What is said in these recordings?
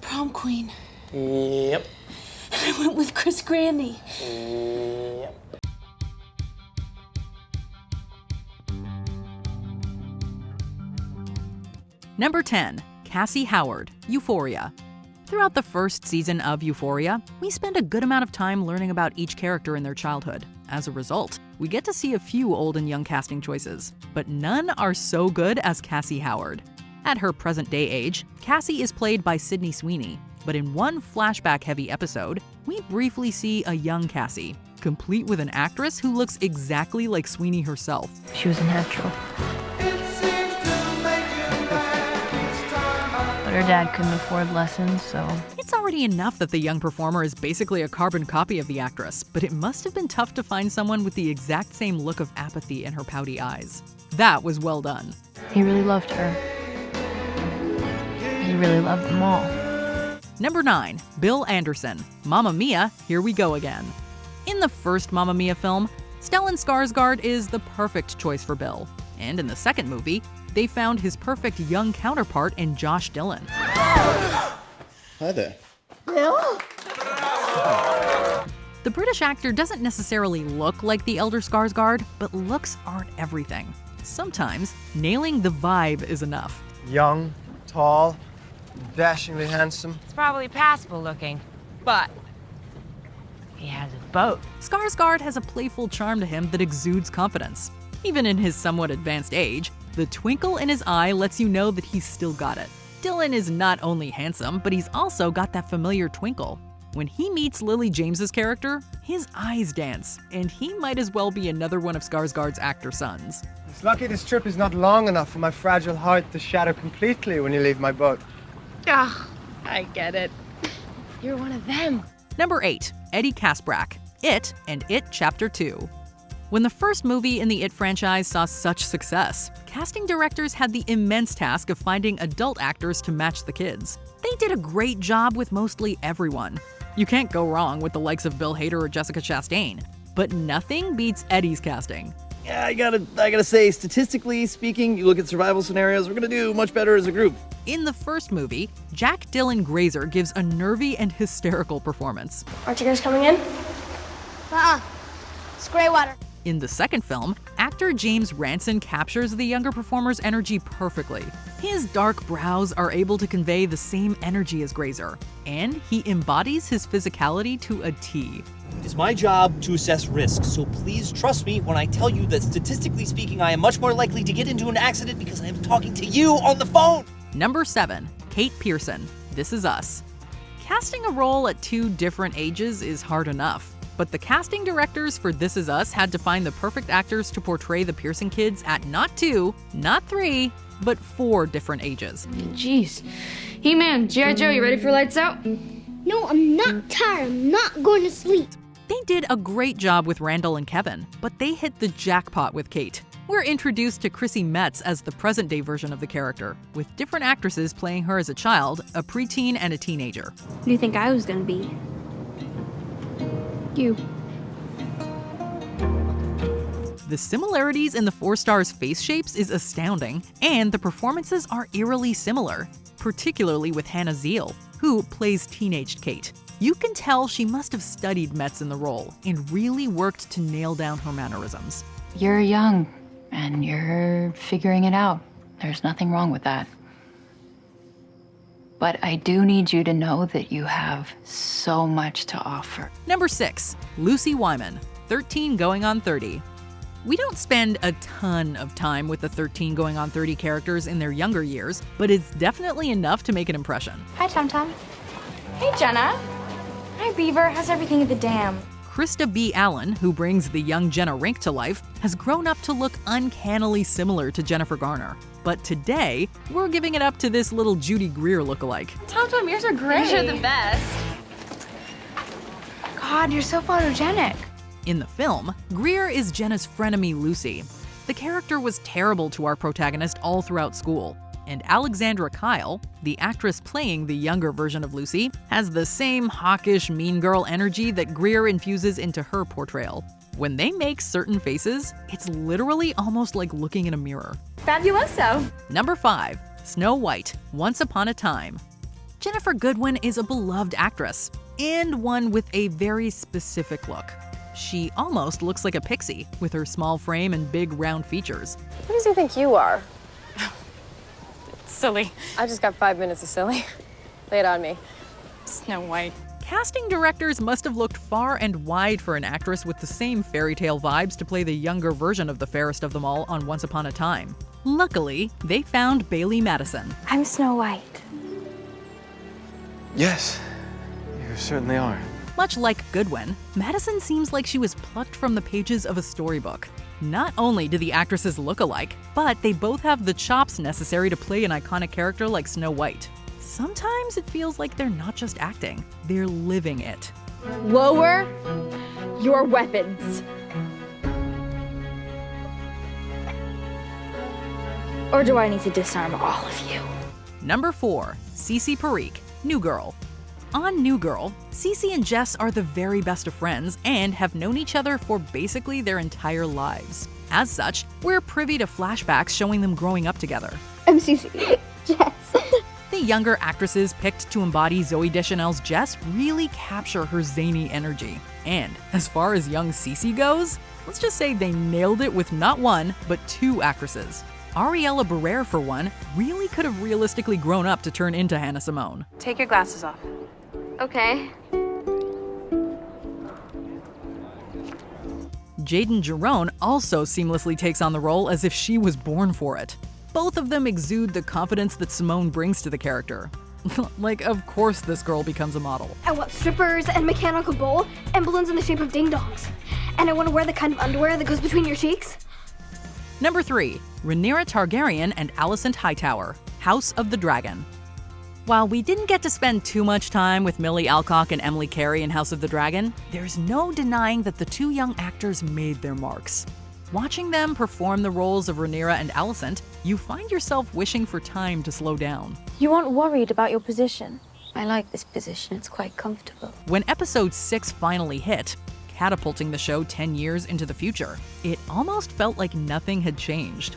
prom queen. Yep. And I went with Chris Grandy. Yep. Number 10. Cassie Howard, Euphoria. Throughout the first season of Euphoria, we spend a good amount of time learning about each character in their childhood. As a result, we get to see a few old and young casting choices, but none are so good as Cassie Howard. At her present-day age, Cassie is played by Sydney Sweeney, but in one flashback-heavy episode, we briefly see a young Cassie, complete with an actress who looks exactly like Sweeney herself. She was a natural. But her dad couldn't afford lessons, so... It's already enough that the young performer is basically a carbon copy of the actress, but it must have been tough to find someone with the exact same look of apathy in her pouty eyes. That was well done. He really loved her. He really loved them all. Number 9. Bill Anderson, Mamma Mia, Here We Go Again. In the first Mamma Mia film, Stellan Skarsgård is the perfect choice for Bill. And in the second movie, they found his perfect young counterpart in Josh Dillon. Hi there. Bill? The British actor doesn't necessarily look like the elder Skarsgård, but looks aren't everything. Sometimes, nailing the vibe is enough. Young, tall, dashingly handsome. It's probably passable looking, but he has a boat. Skarsgård has a playful charm to him that exudes confidence. Even in his somewhat advanced age, the twinkle in his eye lets you know that he's still got it. Dillon is not only handsome, but he's also got that familiar twinkle. When he meets Lily James's character, his eyes dance, and he might as well be another one of Skarsgård's actor sons. It's lucky this trip is not long enough for my fragile heart to shatter completely when you leave my boat. Ah, I get it. You're one of them. Number 8. Eddie Kaspbrak, It and It Chapter 2. When the first movie in the It franchise saw such success, casting directors had the immense task of finding adult actors to match the kids. They did a great job with mostly everyone. You can't go wrong with the likes of Bill Hader or Jessica Chastain, but nothing beats Eddie's casting. Yeah, I gotta say, statistically speaking, you look at survival scenarios, we're gonna do much better as a group. In the first movie, Jack Dylan Grazer gives a nervy and hysterical performance. Aren't you guys coming in? It's gray water. In the second film, actor James Ranson captures the younger performer's energy perfectly. His dark brows are able to convey the same energy as Grazer, and he embodies his physicality to a T. It's my job to assess risk, so please trust me when I tell you that statistically speaking, I am much more likely to get into an accident because I am talking to you on the phone. Number 7. Kate Pearson, This Is Us. Casting a role at 2 different ages is hard enough, but the casting directors for This Is Us had to find the perfect actors to portray the Pearson kids at not 2, not 3, but 4 different ages. Jeez. Hey man, G.I. Joe, you ready for lights out? No, I'm not tired. I'm not going to sleep. They did a great job with Randall and Kevin, but they hit the jackpot with Kate. We're introduced to Chrissy Metz as the present-day version of the character, with different actresses playing her as a child, a preteen, and a teenager. Who do you think I was going to be? You. The similarities in the 4 stars' face shapes is astounding, and the performances are eerily similar, particularly with Hannah Zeel, who plays teenaged Kate. You can tell she must have studied Metz in the role and really worked to nail down her mannerisms. You're young, and you're figuring it out. There's nothing wrong with that. But I do need you to know that you have so much to offer. Number 6. Lucy Wyman, 13 going on 30. We don't spend a ton of time with the 13 going on 30 characters in their younger years, but it's definitely enough to make an impression. Hi, Tom Tom. Hey, Jenna. Hi, Beaver. How's everything at the dam? Krista B. Allen, who brings the young Jenna Rink to life, has grown up to look uncannily similar to Jennifer Garner. But today, we're giving it up to this little Judy Greer lookalike. Tom Tom, yours are great. You're the best. God, you're so photogenic. In the film, Greer is Jenna's frenemy Lucy. The character was terrible to our protagonist all throughout school. And Alexandra Kyle, the actress playing the younger version of Lucy, has the same hawkish, mean girl energy that Greer infuses into her portrayal. When they make certain faces, it's literally almost like looking in a mirror. Fabuloso. Number 5. Snow White, Once Upon a Time. Ginnifer Goodwin is a beloved actress, and one with a very specific look. She almost looks like a pixie, with her small frame and big round features. Who does he think you are? Silly. I just got 5 minutes of silly. Lay it on me. Snow White. Casting directors must have looked far and wide for an actress with the same fairy tale vibes to play the younger version of the fairest of them all on Once Upon a Time. Luckily, they found Bailey Madison. I'm Snow White. Yes, you certainly are. Much like Goodwin, Madison seems like she was plucked from the pages of a storybook. Not only do the actresses look alike, but they both have the chops necessary to play an iconic character like Snow White. Sometimes it feels like they're not just acting, they're living it. Lower your weapons. Or do I need to disarm all of you? Number 4, Cece Parekh, New Girl. On New Girl, Cece and Jess are the very best of friends and have known each other for basically their entire lives. As such, we're privy to flashbacks showing them growing up together. I'm Cece. Jess. The younger actresses picked to embody Zooey Deschanel's Jess really capture her zany energy. And as far as young Cece goes, let's just say they nailed it with not one, but 2 actresses. Ariella Barrere, for one, really could have realistically grown up to turn into Hannah Simone. Take your glasses off. Okay. Jayden Jerome also seamlessly takes on the role as if she was born for it. Both of them exude the confidence that Simone brings to the character. Like, of course this girl becomes a model. I want strippers and mechanical bowl and balloons in the shape of ding-dongs. And I want to wear the kind of underwear that goes between your cheeks. Number 3, Rhaenyra Targaryen and Alicent Hightower, House of the Dragon. While we didn't get to spend too much time with Millie Alcock and Emily Carey in House of the Dragon, there's no denying that the 2 young actors made their marks. Watching them perform the roles of Rhaenyra and Alicent, you find yourself wishing for time to slow down. You aren't worried about your position. I like this position. It's quite comfortable. When episode 6 finally hit, catapulting the show 10 years into the future, it almost felt like nothing had changed.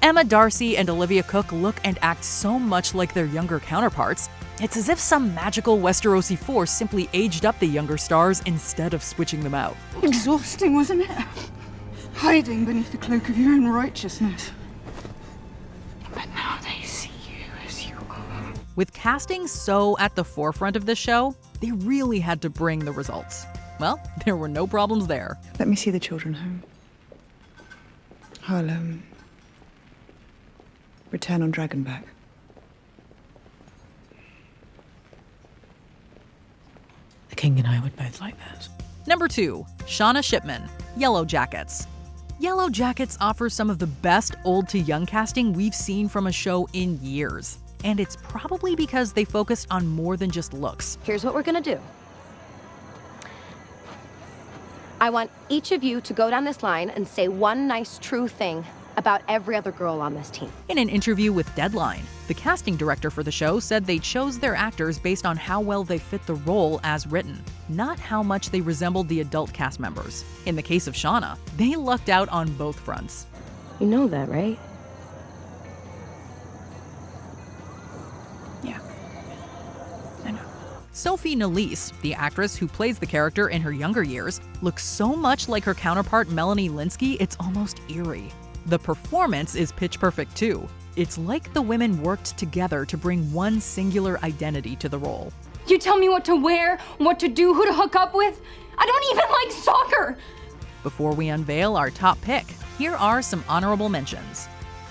Emma Darcy and Olivia Cooke look and act so much like their younger counterparts, it's as if some magical Westerosi force simply aged up the younger stars instead of switching them out. Exhausting, wasn't it? Hiding beneath the cloak of your own righteousness. But now they see you as you are. With casting so at the forefront of this show, they really had to bring the results. Well, there were no problems there. Let me see the children home. I'll, return on Dragonback. The king and I would both like that. Number 2, Shauna Shipman, Yellowjackets. Yellowjackets offers some of the best old to young casting we've seen from a show in years. And it's probably because they focused on more than just looks. Here's what we're gonna do. I want each of you to go down this line and say one nice, true thing about every other girl on this team. In an interview with Deadline, the casting director for the show said they chose their actors based on how well they fit the role as written, not how much they resembled the adult cast members. In the case of Shauna, they lucked out on both fronts. You know that, right? Yeah. I know. Sophie Nélisse, the actress who plays the character in her younger years, looks so much like her counterpart Melanie Lynskey, it's almost eerie. The performance is pitch perfect too. It's like the women worked together to bring one singular identity to the role. You tell me what to wear, what to do, who to hook up with? I don't even like soccer! Before we unveil our top pick, here are some honorable mentions.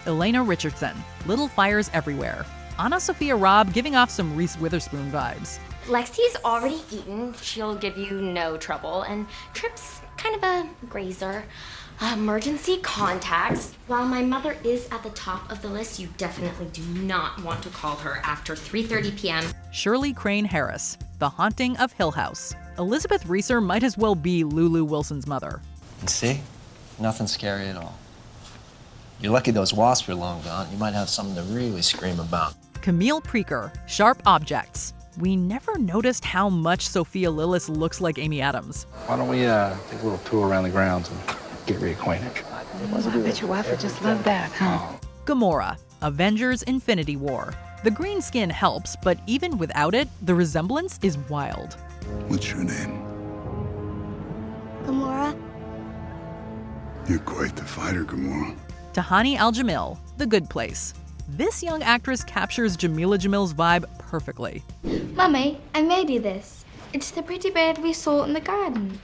Elena Richardson, Little Fires Everywhere. Anna Sophia Robb giving off some Reese Witherspoon vibes. Lexi's already eaten. She'll give you no trouble. And Trip's kind of a grazer. Emergency contacts. While my mother is at the top of the list, you definitely do not want to call her after 3:30 p.m. Shirley Crane Harris, The Haunting of Hill House. Elizabeth Reeser might as well be Lulu Wilson's mother. And see? Nothing scary at all. You're lucky those wasps are long gone. You might have something to really scream about. Camille Preaker, Sharp Objects. We never noticed how much Sophia Lillis looks like Amy Adams. Why don't we take a little tour around the grounds and get reacquainted? I bet your wife would just love that, huh? Gamora, Avengers Infinity War. The green skin helps, but even without it, the resemblance is wild. What's your name? Gamora. You're quite the fighter, Gamora. Tahani Al-Jamil, The Good Place. This young actress captures Jamila Jamil's vibe perfectly. Mummy, I made you this. It's the pretty bird we saw in the garden.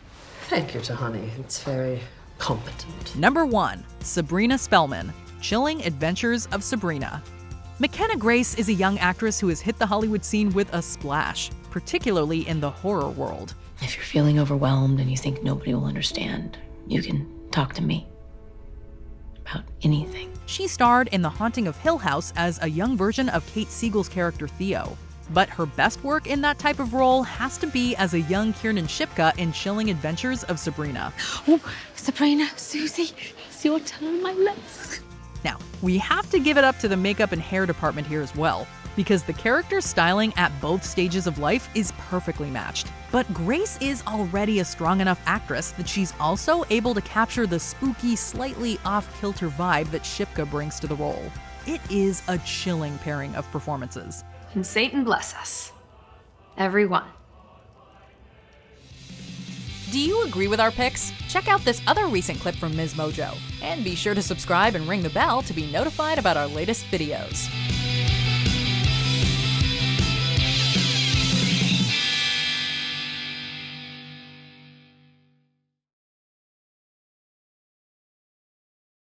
Thank you, Tahani. It's very competent. Number 1, Sabrina Spellman, Chilling Adventures of Sabrina. McKenna Grace is a young actress who has hit the Hollywood scene with a splash, particularly in the horror world. If you're feeling overwhelmed and you think nobody will understand, you can talk to me about anything. She starred in The Haunting of Hill House as a young version of Kate Siegel's character Theo. But her best work in that type of role has to be as a young Kiernan Shipka in Chilling Adventures of Sabrina. Oh, Sabrina, Susie, it's your turn, my lips. Now, we have to give it up to the makeup and hair department here as well, because the character's styling at both stages of life is perfectly matched. But Grace is already a strong enough actress that she's also able to capture the spooky, slightly off-kilter vibe that Shipka brings to the role. It is a chilling pairing of performances. And Satan bless us. Everyone. Do you agree with our picks? Check out this other recent clip from Ms. Mojo. And be sure to subscribe and ring the bell to be notified about our latest videos.